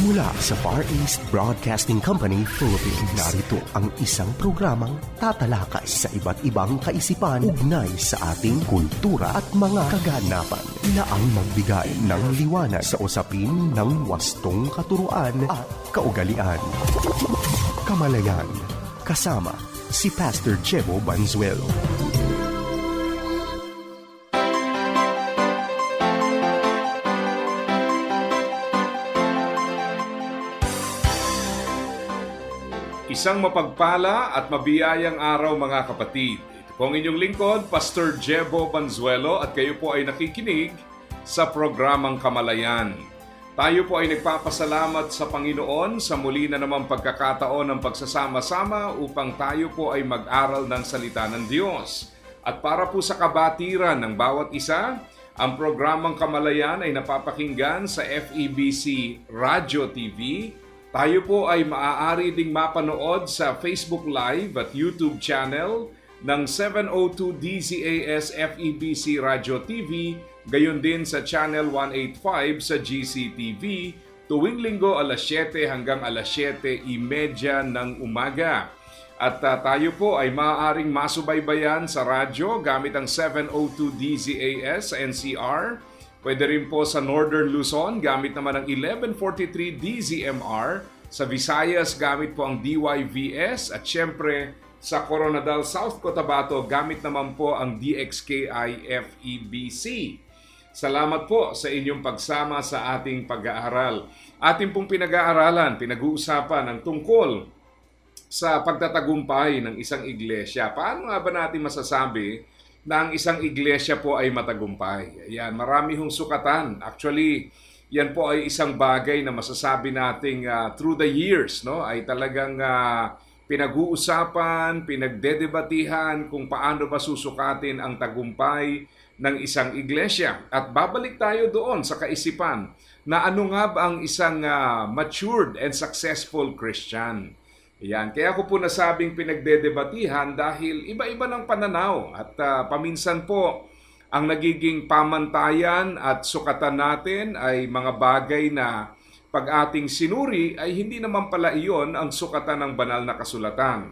Mula sa Far East Broadcasting Company, Philippines, narito ang isang programang tatalakay sa iba't ibang kaisipan ugnay sa ating kultura at mga kaganapan na ang magbigay ng liwanag sa usapin ng wastong katuruan at kaugalian. Kamalayan, kasama si Pastor Jebo Banzuelo. Isang mapagpala at mabiyayang araw mga kapatid. Ito po ang inyong lingkod, Pastor Jebo Banzuelo, at kayo po ay nakikinig sa programang Kamalayan. Tayo po ay nagpapasalamat sa Panginoon sa muli na namang pagkakataon ng pagsasama-sama upang tayo po ay mag-aral ng salita ng Diyos. At para po sa kabatiran ng bawat isa, ang programang Kamalayan ay napapakinggan sa FEBC Radio TV. Tayo po ay maaari ding mapanood sa Facebook Live at YouTube channel ng 702 DZAS FEBC Radio TV, gayon din sa Channel 185 sa GCTV, tuwing linggo alas 7 hanggang alas 7:30 ng umaga. At tayo po ay maaaring masubaybayan sa radyo gamit ang 702 DZAS sa NCR. Pwede rin po sa Northern Luzon gamit naman ang 1143 DZMR, sa Visayas gamit po ang DYVS, at syempre sa Coronadal, South Cotabato gamit naman po ang DXKI FEBC. Salamat po sa inyong pagsama sa ating pag-aaral. Ating pong pinag-aaralan, pinag-uusapan ang tungkol sa pagtatagumpay ng isang iglesia. Paano nga ba natin masasabi na ang isang iglesia po ay matagumpay? Ayan, marami hong sukatan. Actually, yan po ay isang bagay na masasabi nating through the years, no, ay talagang pinag-uusapan, pinagdedebatihan kung paano ba susukatin ang tagumpay ng isang iglesia. At babalik tayo doon sa kaisipan na ano nga ba ang isang matured and successful Christian. Yan. Kaya ko po nasabing pinagdedebatihan dahil iba-iba ng pananaw at paminsan po ang nagiging pamantayan at sukatan natin ay mga bagay na pag ating sinuri ay hindi naman pala iyon ang sukatan ng banal na kasulatan.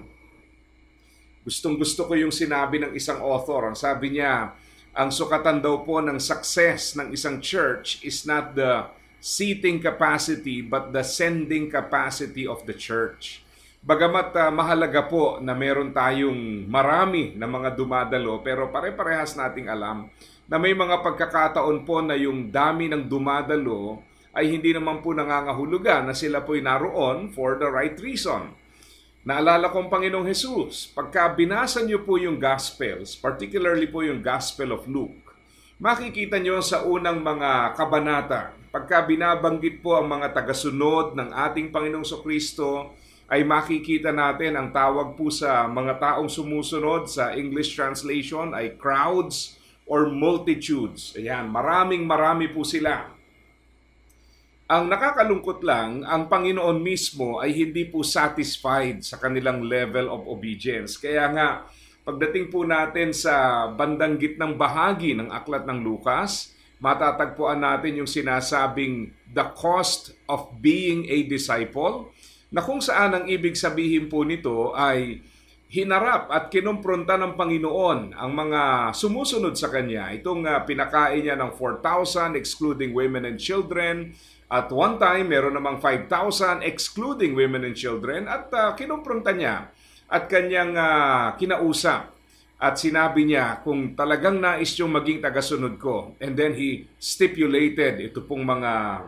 Gustong-gusto ko yung sinabi ng isang author. Ang sabi niya, ang sukatan daw po ng success ng isang church is not the seating capacity but the sending capacity of the church. Bagamat mahalaga po na meron tayong marami na mga dumadalo, pero pare-parehas nating alam na may mga pagkakataon po na yung dami ng dumadalo ay hindi naman po nangangahulugan na sila po'y naroon for the right reason. Naalala kong Panginoong Jesus, pagka binasa niyo po yung Gospels, particularly po yung Gospel of Luke, makikita niyo sa unang mga kabanata, pagka binabanggit po ang mga tagasunod ng ating Panginoong Kristo, ay makikita natin ang tawag po sa mga taong sumusunod sa English translation ay crowds or multitudes. Ayan, marami po sila. Ang nakakalungkot lang, ang Panginoon mismo ay hindi po satisfied sa kanilang level of obedience. Kaya nga, pagdating po natin sa bandang gitnang bahagi ng aklat ng Lucas, matatagpuan natin yung sinasabing the cost of being a disciple, na kung saan ang ibig sabihin po nito ay hinarap at kinumpronta ng Panginoon ang mga sumusunod sa Kanya. Itong pinakain niya ng 4,000 excluding women and children. At one time, meron namang 5,000 excluding women and children. At kinumpronta niya at Kanyang kinausap. At sinabi niya kung talagang nais niyong maging tagasunod ko. And then He stipulated ito pong mga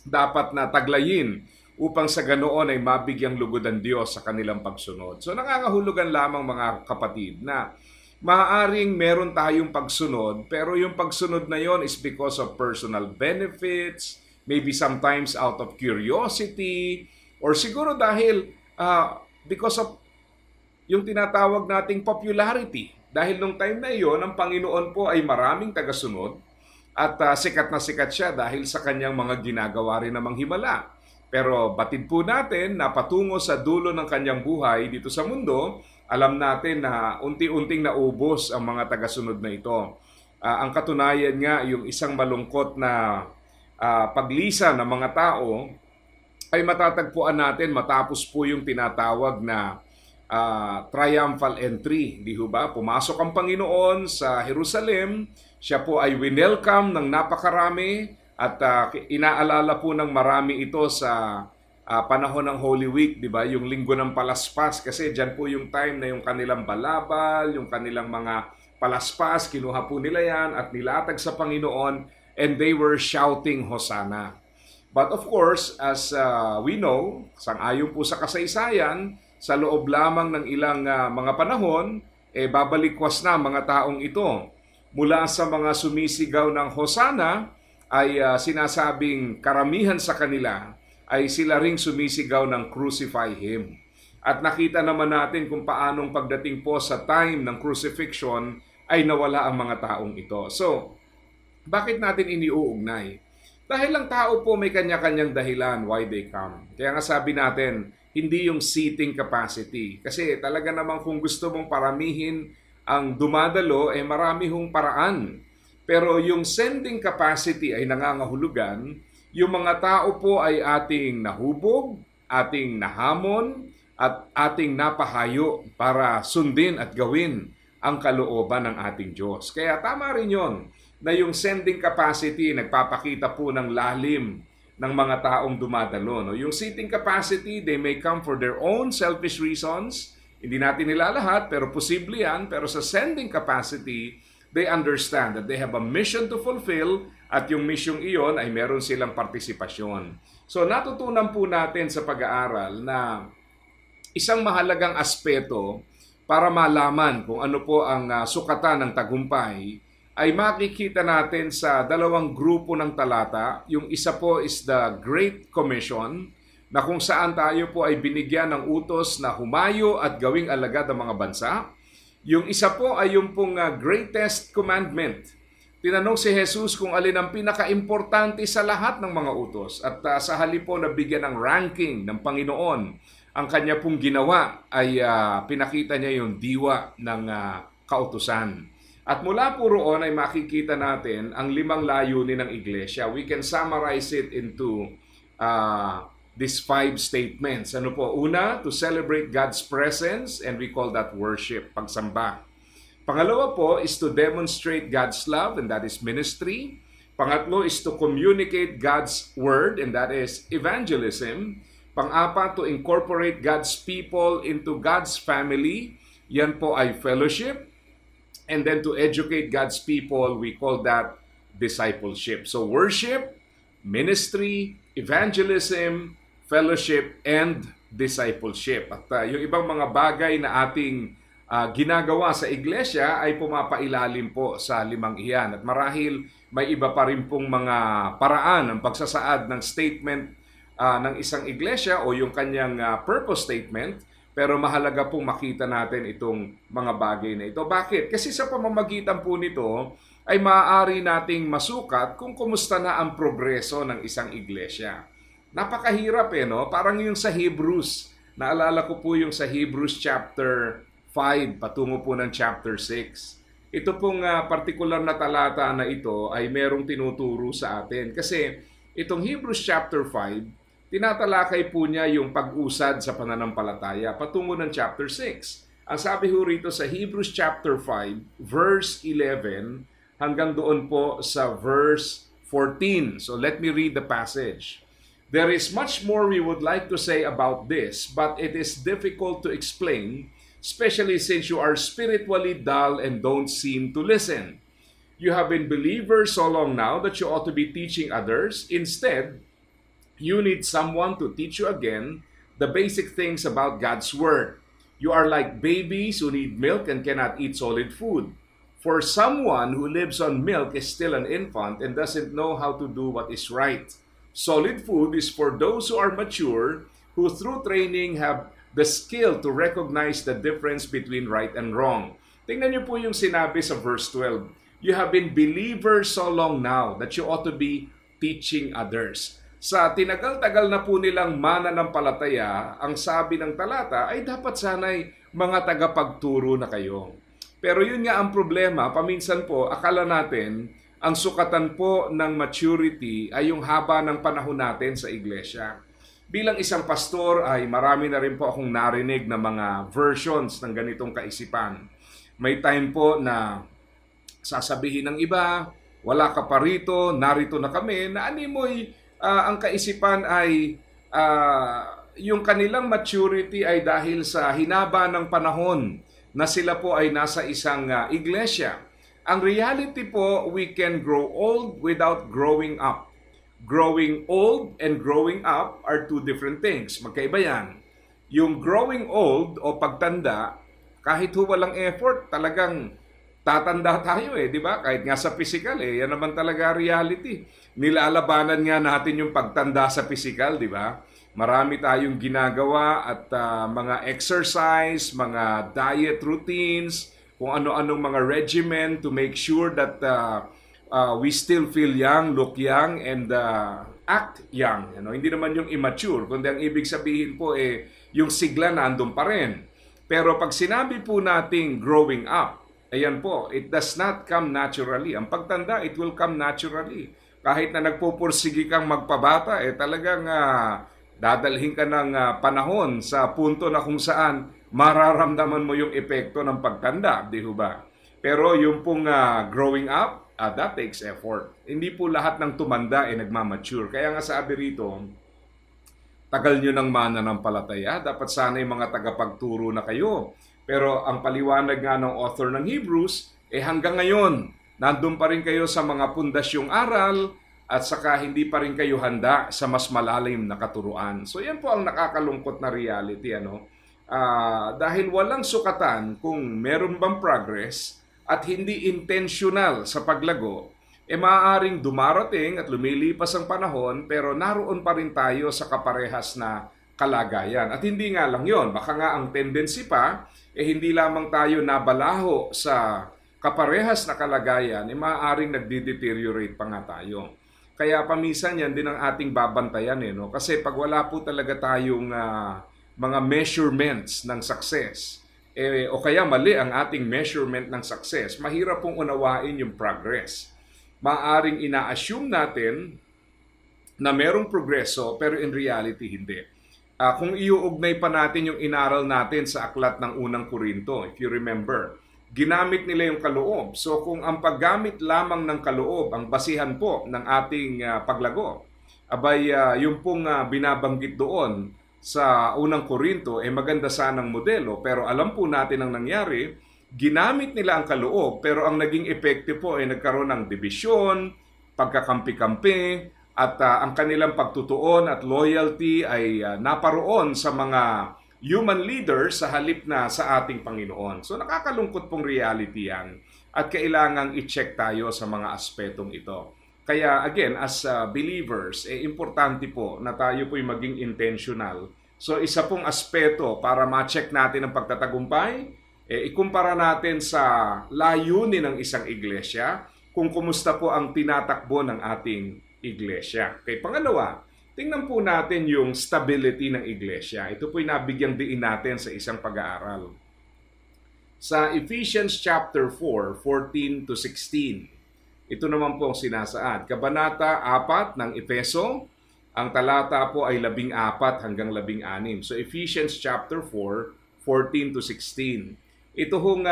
dapat na taglayin upang sa ganoon ay mabigyang lugod ang Diyos sa kanilang pagsunod. So nangangahulugan lamang mga kapatid na maaaring meron tayong pagsunod, pero yung pagsunod na yon is because of personal benefits, maybe sometimes out of curiosity, or siguro dahil because of yung tinatawag nating popularity. Dahil nung time na iyon, ang Panginoon po ay maraming tagasunod at sikat na sikat siya dahil sa kanyang mga ginagawa rin namang himala. Pero batid po natin na patungo sa dulo ng kanyang buhay dito sa mundo, alam natin na unti-unting naubos ang mga tagasunod na ito. Ang katunayan nga, yung isang malungkot na paglisan ng mga tao ay matatagpuan natin matapos po yung tinatawag na triumphal entry. Di ba? Pumasok ang Panginoon sa Jerusalem, siya po ay winelcome ng napakarami at inaalala po ng marami ito sa panahon ng Holy Week, di ba? Yung linggo ng palaspas, kasi dyan po yung time na yung kanilang balabal, yung kanilang mga palaspas, kinuha po nila yan at nilatag sa Panginoon, and they were shouting Hosanna. But of course, as we know, sang-ayon po sa kasaysayan, sa loob lamang ng ilang mga panahon, babalikwas na mga taong ito. Mula sa mga sumisigaw ng Hosanna, ay sinasabing karamihan sa kanila ay sila ring sumisigaw ng crucify Him. At nakita naman natin kung paanong pagdating po sa time ng crucifixion ay nawala ang mga taong ito. So, bakit natin iniuugnay? Dahil lang tao po may kanya-kanyang dahilan why they come. Kaya nga sabi natin, hindi yung seating capacity. Kasi talaga naman kung gusto mong paramihin ang dumadalo, marami hong paraan. Pero yung sending capacity ay nangangahulugan, yung mga tao po ay ating nahubog, ating nahamon, at ating napahayo para sundin at gawin ang kalooban ng ating Diyos. Kaya tama rin yun na yung sending capacity nagpapakita po ng lalim ng mga taong dumadalo. No? Yung seating capacity, they may come for their own selfish reasons. Hindi natin nila lahat, pero posible yan. Pero sa sending capacity, they understand that they have a mission to fulfill at yung mission iyon ay meron silang partisipasyon. So natutunan po natin sa pag-aaral na isang mahalagang aspeto para malaman kung ano po ang sukatan ng tagumpay ay makikita natin sa dalawang grupo ng talata. Yung isa po is the Great Commission, na kung saan tayo po ay binigyan ng utos na humayo at gawing alagad ang mga bansa. Yung isa po ay yung pong greatest commandment. Tinanong si Jesus kung alin ang pinaka-importante sa lahat ng mga utos. At sa halip po na bigyan ng ranking ng Panginoon, ang kanya pong ginawa ay pinakita niya yung diwa ng kautusan. At mula po roon ay makikita natin ang 5 layunin ng Iglesia. We can summarize it into these 5 statements. Ano po? Una, to celebrate God's presence, and we call that worship, pagsamba. Pangalawa po is to demonstrate God's love, and that is ministry. Pangatlo is to communicate God's word, and that is evangelism. Pang-apat, to incorporate God's people into God's family. Yan po ay fellowship. And then to educate God's people, we call that discipleship. So worship, ministry, evangelism, fellowship, and discipleship. At yung ibang mga bagay na ating ginagawa sa iglesia ay pumapailalim po sa 5 iyan. At marahil may iba pa rin pong mga paraan ng pagsasaad ng statement ng isang iglesia o yung kanyang purpose statement. Pero mahalaga pong makita natin itong mga bagay na ito. Bakit? Kasi sa pamamagitan po nito ay maaari nating masukat kung kumusta na ang progreso ng isang iglesia. Napakahirap no? Parang yung sa Hebrews. Naalala ko po yung sa Hebrews chapter 5 patungo po ng chapter 6. Ito pong partikular na talata na ito ay merong tinuturo sa atin. Kasi itong Hebrews chapter 5, tinatalakay po niya yung pag-usad sa pananampalataya patungo ng chapter 6. Ang sabi ho rito sa Hebrews chapter 5, verse 11, hanggang doon po sa verse 14. So let me read the passage. There is much more we would like to say about this, but it is difficult to explain, especially since you are spiritually dull and don't seem to listen. You have been believers so long now that you ought to be teaching others. Instead, you need someone to teach you again the basic things about God's Word. You are like babies who need milk and cannot eat solid food. For someone who lives on milk is still an infant and doesn't know how to do what is right. Solid food is for those who are mature, who through training have the skill to recognize the difference between right and wrong. Tingnan niyo po yung sinabi sa verse 12. You have been believers so long now that you ought to be teaching others. Sa tinagal-tagal na po nilang mananampalataya, ang sabi ng talata ay dapat sana'y mga tagapagturo na kayo. Pero yun nga ang problema, paminsan po akala natin ang sukatan po ng maturity ay yung haba ng panahon natin sa iglesia. Bilang isang pastor ay marami na rin po akong narinig na mga versions ng ganitong kaisipan. May time po na sasabihin ng iba, wala ka pa rito, narito na kami, na animoy ang kaisipan ay yung kanilang maturity ay dahil sa hinaba ng panahon na sila po ay nasa isang iglesia. Ang reality po, we can grow old without growing up. Growing old and growing up are two different things. Magkaiba yan. Yung growing old o pagtanda, kahit walang effort, talagang tatanda tayo di ba? Kahit nga sa physical yan naman talaga reality. Nilalabanan nga natin yung pagtanda sa physical, di ba? Marami tayong ginagawa at mga exercise, mga diet routines, kung ano-anong mga regimen to make sure that we still feel young, look young, and act young. Hindi naman yung immature, kundi ang ibig sabihin po yung sigla nandun pa rin. Pero pag sinabi po nating growing up, ayan po, it does not come naturally. Ang pagtanda, it will come naturally. Kahit na nagpupursigi kang magpabata, talagang dadalhin ka ng panahon sa punto na kung saan mararamdaman mo yung epekto ng pagtanda, di ba? Pero yung pong growing up, that takes effort. Hindi po lahat ng tumanda nagmamature. Kaya nga sabi rito, tagal nyo ng mananampalataya, dapat sana yung mga tagapagturo na kayo. Pero ang paliwanag nga ng author ng Hebrews, hanggang ngayon, nandun pa rin kayo sa mga pundasyong aral at saka hindi pa rin kayo handa sa mas malalim na katuruan. So yan po ang nakakalungkot na reality. Dahil walang sukatan kung meron bang progress at hindi intentional sa paglago, maaaring dumarating at lumilipas ang panahon pero naroon pa rin tayo sa kaparehas na kalagayan. At hindi nga lang yon, baka nga ang tendency pa, hindi lamang tayo nabalaho sa kaparehas na kalagayan, maaaring nagde-deteriorate pa nga tayo. Kaya paminsan yan din ang ating babantayan. Kasi pag wala po talaga tayong mga measurements ng success, o kaya mali ang ating measurement ng success, mahirap pong unawain yung progress. Maaring ina-assume natin na merong progreso pero in reality hindi. Kung iuugnay pa natin yung inaral natin sa aklat ng unang Korinto, if you remember, ginamit nila yung kaloob. So kung ang paggamit lamang ng kaloob ang basihan po ng ating paglago, abay yung pong binabanggit doon sa unang Korinto maganda sanang modelo, pero alam po natin ang nangyari, ginamit nila ang kaloob pero ang naging epekto po nagkaroon ng dibisyon, pagkakampi-kampi, at ang kanilang pagtutuon at loyalty ay naparoon sa mga human leaders sa halip na sa ating Panginoon. So nakakalungkot pong reality yan at kailangang i-check tayo sa mga aspetong ito. Kaya again, as believers, importante po na tayo po'y maging intentional. So isa pong aspeto para ma-check natin ang pagtatagumpay, ikumpara natin sa layunin ng isang iglesia kung kumusta po ang tinatakbo ng ating iglesia. Okay, pangalawa, tingnan po natin yung stability ng iglesia. Ito po'y nabigyang diin natin sa isang pag-aaral. Sa Ephesians chapter 4, 14 to 16, ito naman po ang sinasaad. Kabanata 4 ng Efeso, ang talata po ay 14 hanggang 16. So Ephesians chapter 4, 14 to 16. Ito hong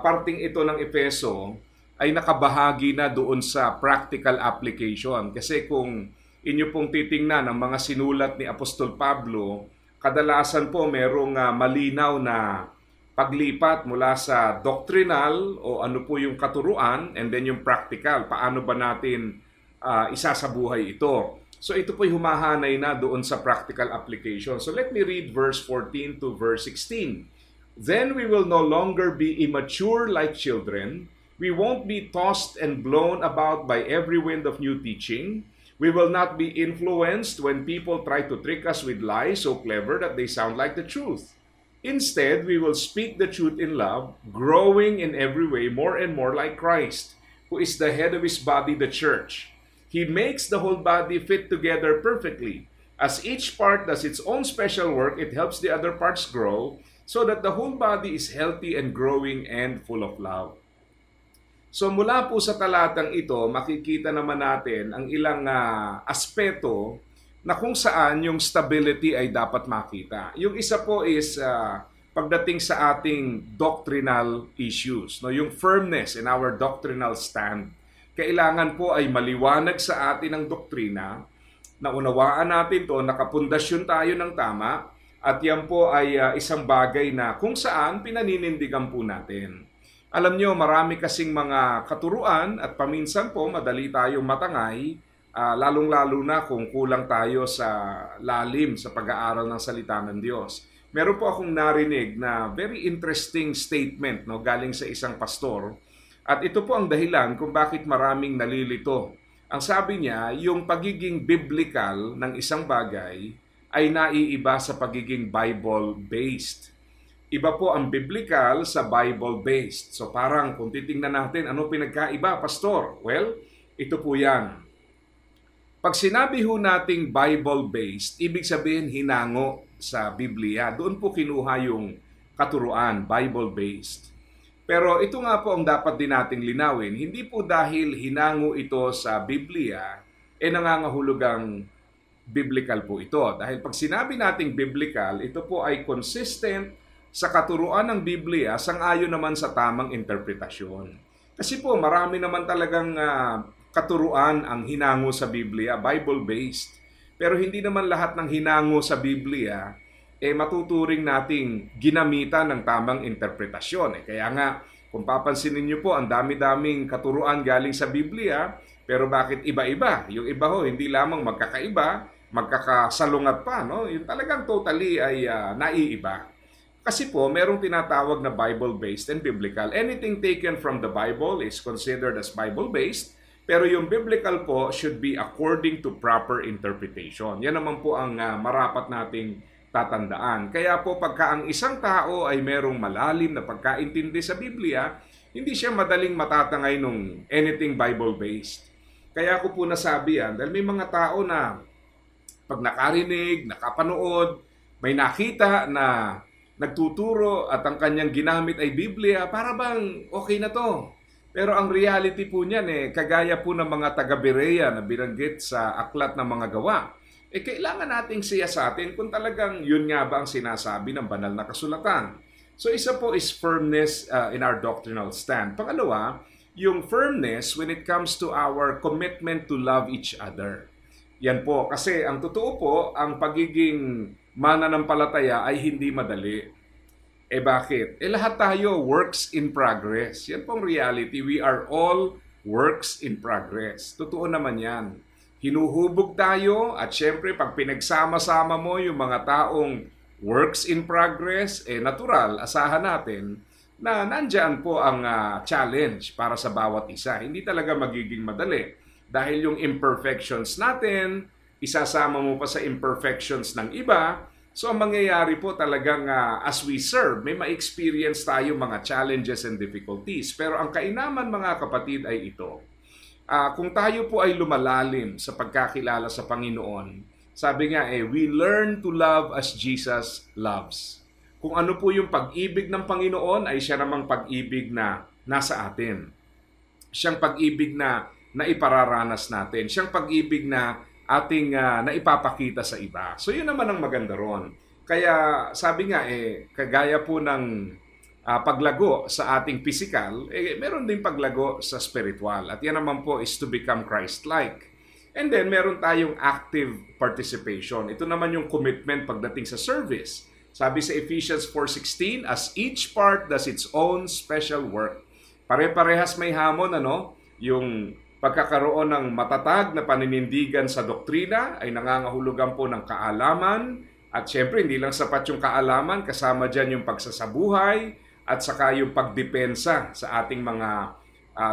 parting ito ng Efeso ay nakabahagi na doon sa practical application. Kasi kung inyo pong titingnan ang mga sinulat ni Apostol Pablo, kadalasan po merong malinaw na paglipat mula sa doctrinal o ano po yung katuruan and then yung practical, paano ba natin isasabuhay ito. So ito po'y humahanay na doon sa practical application. So let me read verse 14 to verse 16. Then we will no longer be immature like children. We won't be tossed and blown about by every wind of new teaching. We will not be influenced when people try to trick us with lies so clever that they sound like the truth. Instead, we will speak the truth in love, growing in every way more and more like Christ, who is the head of his body, the church. He makes the whole body fit together perfectly. As each part does its own special work, it helps the other parts grow so that the whole body is healthy and growing and full of love. So mula po sa talatang ito, makikita naman natin ang ilang aspeto na kung saan yung stability ay dapat makita. Yung isa po is pagdating sa ating doctrinal issues, no, yung firmness in our doctrinal stand. Kailangan po ay maliwanag sa atin ang doktrina, naunawaan natin to, nakapundasyon tayo ng tama, at yan po ay isang bagay na kung saan pinaninindigan po natin. Alam nyo, marami kasing mga katuruan at paminsan po madali tayong matangay, lalong-lalo na kung kulang tayo sa lalim sa pag-aaral ng salita ng Diyos. Meron po akong narinig na very interesting statement, no, galing sa isang pastor. At ito po ang dahilan kung bakit maraming nalilito. Ang sabi niya, yung pagiging biblical ng isang bagay ay naiiba sa pagiging Bible-based. Iba po ang biblical sa Bible-based. So parang kung titingnan natin, ano pinagkaiba, pastor? Well, ito po yan. Pag sinabi ho nating Bible-based, ibig sabihin hinango sa Biblia. Doon po kinuha yung katuruan, Bible-based. Pero ito nga po ang dapat din nating linawin. Hindi po dahil hinango ito sa Biblia, nangangahulugang biblical po ito. Dahil pag sinabi nating biblical, ito po ay consistent sa katuruan ng Biblia, sang-ayon naman sa tamang interpretasyon. Kasi po marami naman talagang katuruan ang hinango sa Biblia, Bible-based. Pero hindi naman lahat ng hinango sa Biblia matuturing nating ginamitan ng tamang interpretasyon. Kaya nga, kung papansinin niyo po, ang dami-daming katuruan galing sa Biblia, pero bakit iba-iba? Yung iba ho, hindi lamang magkakaiba, magkakasalungat pa, no? Yung talagang totally ay naiiba. Kasi po, merong tinatawag na Bible-based and biblical. Anything taken from the Bible is considered as Bible-based, pero yung biblical po should be according to proper interpretation. Yan naman po ang marapat nating tatandaan. Kaya po pagka ang isang tao ay merong malalim na pagkaintindi sa Biblia, hindi siya madaling matatangay nung anything Bible-based. Kaya ko po nasabi yan, dahil may mga tao na pag nakarinig, nakapanood, may nakita na nagtuturo at ang kanyang ginamit ay Biblia, para bang okay na to? Pero ang reality po niyan kagaya po ng mga taga-Berea na binanggit sa Aklat ng Mga Gawa, kailangan nating siyasatin kung talagang yun nga ba ang sinasabi ng banal na kasulatan. So isa po is firmness in our doctrinal stand. Pangalawa, yung firmness when it comes to our commitment to love each other. Yan po, kasi ang totoo po, ang pagiging mananampalataya ay hindi madali. Bakit? Lahat tayo works in progress. Yan pong reality. We are all works in progress. Totoo naman yan. Hinuhubog tayo at syempre pag pinagsama-sama mo yung mga taong works in progress, natural, asahan natin na nandyan po ang challenge para sa bawat isa. Hindi talaga magiging madali. Dahil yung imperfections natin, isasama mo pa sa imperfections ng iba, so ang mangyayari po talagang as we serve, may ma-experience tayo mga challenges and difficulties. Pero ang kainaman mga kapatid ay ito. Kung tayo po ay lumalalim sa pagkakilala sa Panginoon, sabi nga we learn to love as Jesus loves. Kung ano po yung pag-ibig ng Panginoon ay siya namang pag-ibig na nasa atin. Siyang pag-ibig na ipararanas natin. Siyang pag-ibig na ating naipapakita sa iba. So yun naman ang maganda ron. Kaya sabi nga kagaya po ng paglago sa ating physical, meron din paglago sa spiritual. At yan naman po is to become Christ-like. And then meron tayong active participation. Ito naman yung commitment pagdating sa service. Sabi sa Ephesians 4:16, as each part does its own special work. Pare-parehas may hamon, yung pagkakaroon ng matatag na paninindigan sa doktrina ay nangangahulugan po ng kaalaman. At syempre, hindi lang sapat yung kaalaman, kasama dyan yung pagsasabuhay at saka yung pagdepensa sa ating mga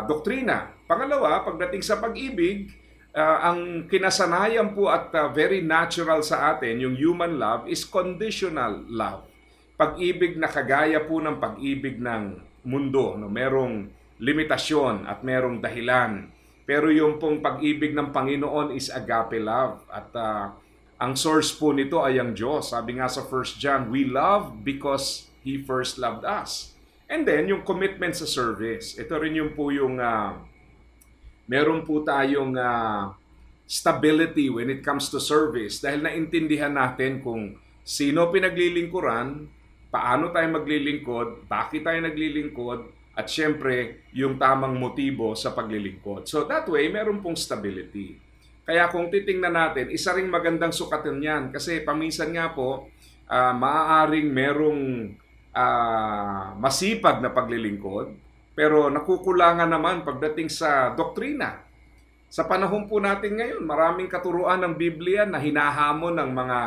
doktrina. Pangalawa, pagdating sa pag-ibig, ang kinasanayan po at very natural sa atin, yung human love, is conditional love. Pag-ibig na kagaya po ng pag-ibig ng mundo. Merong limitasyon at merong dahilan. Pero yung pong pag-ibig ng Panginoon is agape love. At ang source po nito ay ang Diyos. Sabi nga sa 1 John, we love because He first loved us. And then, yung commitment sa service. Ito rin yung po yung meron po tayong stability when it comes to service dahil naintindihan natin kung sino pinaglilingkuran, paano tayo maglilingkod, bakit tayo naglilingkod, at syempre, yung tamang motibo sa paglilingkod. So that way, meron pong stability. Kaya kung titingnan natin, isa ring magandang sukatan yan. Kasi paminsan nga po, maaaring merong masipag na paglilingkod, pero nakukulangan naman pagdating sa doktrina. Sa panahon po natin ngayon, maraming katuruan ng Biblia na hinahamon ng mga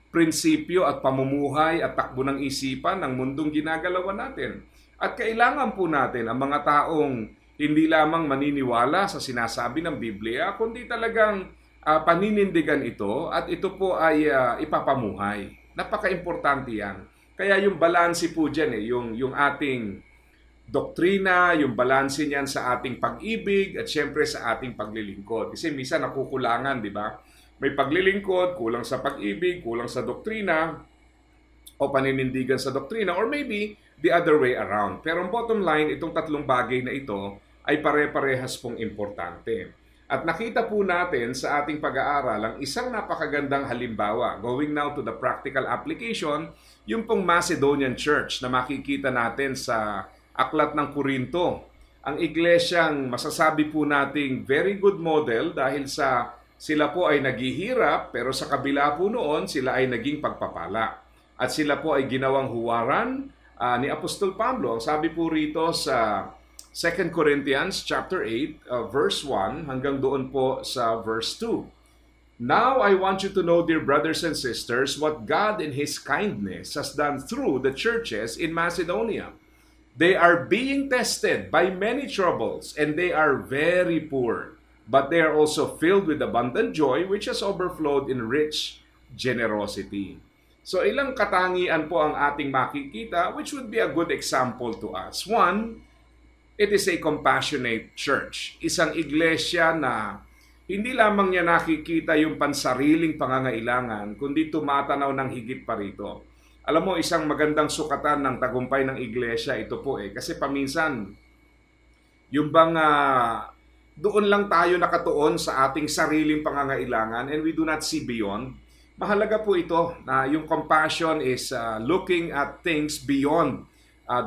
prinsipyo at pamumuhay at takbo ng isipan ng mundong ginagalawan natin. At kailangan po natin ang mga taong hindi lamang maniniwala sa sinasabi ng Biblia, kundi talagang paninindigan ito at ito po ay ipapamuhay. Napaka-importante yan. Kaya yung balanse po dyan, yung ating doktrina, yung balanse niyan sa ating pag-ibig at syempre sa ating paglilingkod. Kasi minsan nakukulangan, di ba? May paglilingkod, kulang sa pag-ibig, kulang sa doktrina, o paninindigan sa doktrina, or maybe the other way around. Pero ang bottom line, itong tatlong bagay na ito ay pare-parehas pong importante. At nakita po natin sa ating pag-aaral ang isang napakagandang halimbawa. Going now to the practical application, yung pong Macedonian Church na makikita natin sa Aklat ng Korinto. Ang iglesyang masasabi po nating very good model dahil sa sila po ay naghihirap pero sa kabila po noon sila ay naging pagpapala. At sila po ay ginawang huwaran ni Apostol Pablo. Ang sabi po rito sa 2 Corinthians chapter 8, verse 1 hanggang doon po sa verse 2. Now I want you to know, dear brothers and sisters, what God in His kindness has done through the churches in Macedonia. They are being tested by many troubles, and they are very poor. But they are also filled with abundant joy, which has overflowed in rich generosity. So ilang katangian po ang ating makikita which would be a good example to us. One, it is a compassionate church. Isang iglesia na hindi lamang niya nakikita yung pansariling pangangailangan, kundi tumatanaw ng higit pa rito. Alam mo, isang magandang sukatan ng tagumpay ng iglesia, ito po kasi paminsan, yung bang doon lang tayo nakatuon sa ating sariling pangangailangan and we do not see beyond. Mahalaga po ito na yung compassion is looking at things beyond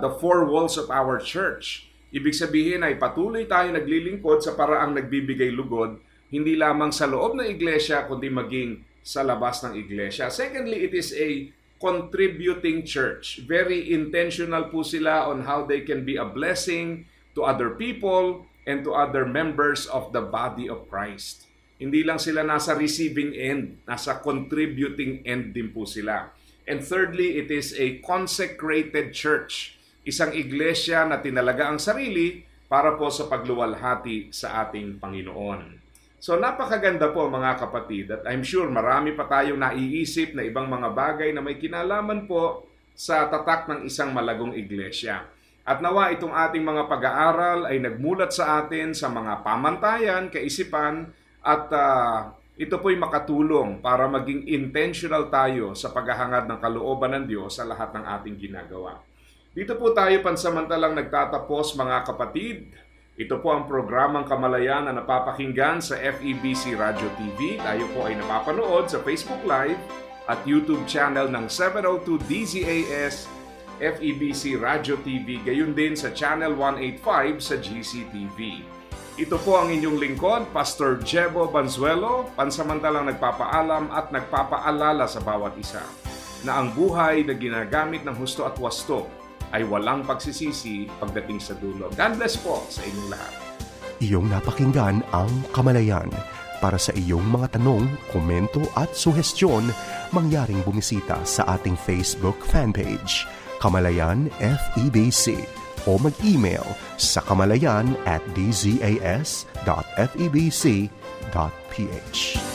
the four walls of our church. Ibig sabihin ay patuloy tayo naglilingkod sa paraang nagbibigay lugod, hindi lamang sa loob ng iglesia, kundi maging sa labas ng iglesia. Secondly, it is a contributing church. Very intentional po sila on how they can be a blessing to other people and to other members of the body of Christ. Hindi lang sila nasa receiving end, nasa contributing end din po sila. And thirdly, it is a consecrated church. Isang iglesia na tinalaga ang sarili para po sa pagluwalhati sa ating Panginoon. So napakaganda po mga kapatid at I'm sure marami pa tayong naiisip na ibang mga bagay na may kinalaman po sa tatak ng isang malagong iglesia. At nawa itong ating mga pag-aaral ay nagmulat sa atin sa mga pamantayan, kaisipan, at ito po'y makatulong para maging intentional tayo sa paghahangad ng kalooban ng Diyos sa lahat ng ating ginagawa. Dito po tayo pansamantalang nagtatapos mga kapatid. Ito po ang programang Kamalayan na napapakinggan sa FEBC Radio TV. Tayo po ay napapanood sa Facebook Live at YouTube channel ng 702 DZAS FEBC Radio TV. Gayon din sa Channel 185 sa GCTV. Ito po ang inyong lingkod, Pastor Jebo Banzuelo, pansamantalang nagpapaalam at nagpapaalala sa bawat isa na ang buhay na ginagamit ng husto at wasto ay walang pagsisisi pagdating sa dulo. God bless po sa inyong lahat. Iyong napakinggan ang Kamalayan. Para sa iyong mga tanong, komento at suhestyon, mangyaring bumisita sa ating Facebook fanpage, Kamalayan FEBC. O mag-email sa kamalayan@dzas.febc.ph.